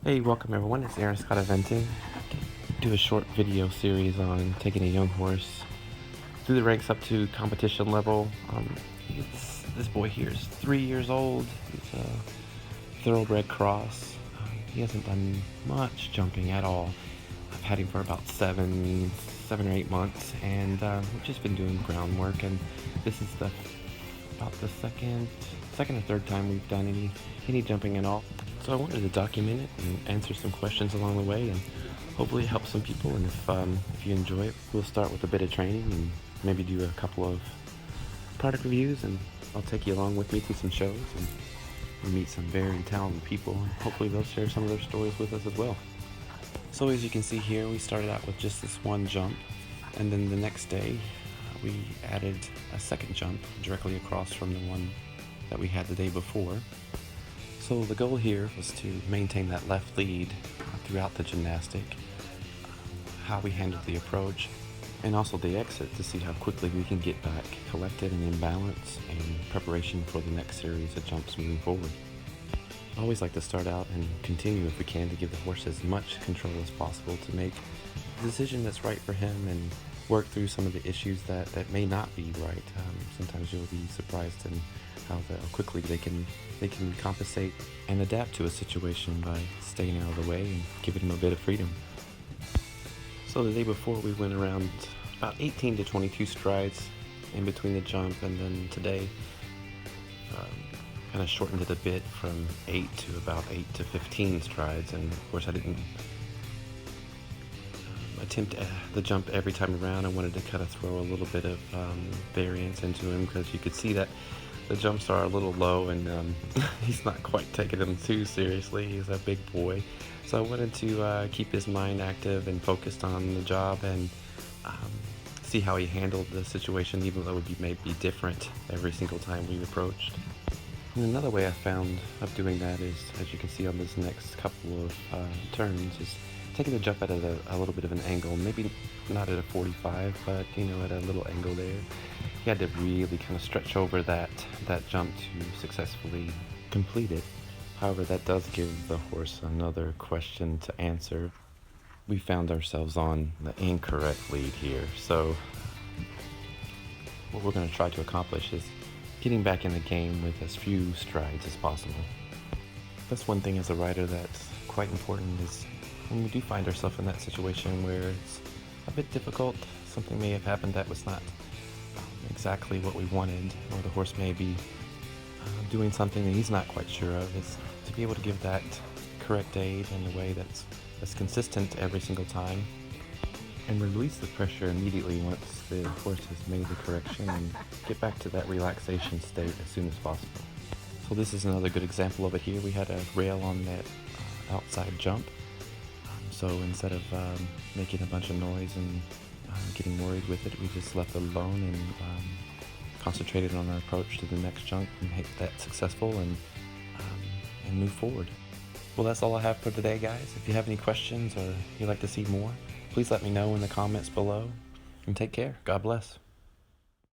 Hey, welcome everyone. It's Aaron Scott Eventing. Do a short video series on taking a young horse through the ranks up to competition level. This boy here is 3 years old. He's a thoroughbred cross. He hasn't done much jumping at all. I've had him for about seven or 8 months, and we've just been doing groundwork. And this is about the second or third time we've done any jumping at all. So I wanted to document it and answer some questions along the way, and hopefully help some people. And if you enjoy it, we'll start with a bit of training and maybe do a couple of product reviews, and I'll take you along with me to some shows and meet some very talented people, and hopefully they'll share some of their stories with us as well. So as you can see here, we started out with just this one jump, and then the next day we added a second jump directly across from the one that we had the day before. So the goal here was to maintain that left lead throughout the gymnastic, how we handled the approach, and also the exit to see how quickly we can get back collected and in balance in preparation for the next series of jumps moving forward. I always like to start out and continue if we can to give the horse as much control as possible to make the decision that's right for him and work through some of the issues that may not be right. Sometimes you'll be surprised in how quickly they can compensate and adapt to a situation by staying out of the way and giving them a bit of freedom. So the day before we went around about 18 to 22 strides in between the jump, and then today kind of shortened it a bit from 8 to about 8 to 15 strides. And of course I didn't attempt the jump every time around. I wanted to kind of throw a little bit of variance into him, because you could see that the jumps are a little low, and he's not quite taking them too seriously. He's a big boy. So I wanted to keep his mind active and focused on the job, and see how he handled the situation, even though it would may be different every single time we approached. And another way I found of doing that is, as you can see on this next couple of turns, is taking the jump at a little bit of an angle, maybe not at a 45, but at a little angle there. You had to really kind of stretch over that jump to successfully complete it. However, that does give the horse another question to answer. We found ourselves on the incorrect lead here, so what we're going to try to accomplish is getting back in the game with as few strides as possible. That's one thing as a rider that's quite important, is when we do find ourselves in that situation where it's a bit difficult, something may have happened that was not exactly what we wanted, or the horse may be doing something that he's not quite sure of, is to be able to give that correct aid in a way that's consistent every single time, and release the pressure immediately once the horse has made the correction, and get back to that relaxation state as soon as possible. So this is another good example of it here. We had a rail on that outside jump, so instead of making a bunch of noise and getting worried with it, we just left it alone and concentrated on our approach to the next jump and make that successful, and move forward. Well, that's all I have for today, guys. If you have any questions or you'd like to see more, please let me know in the comments below, and take care. God bless.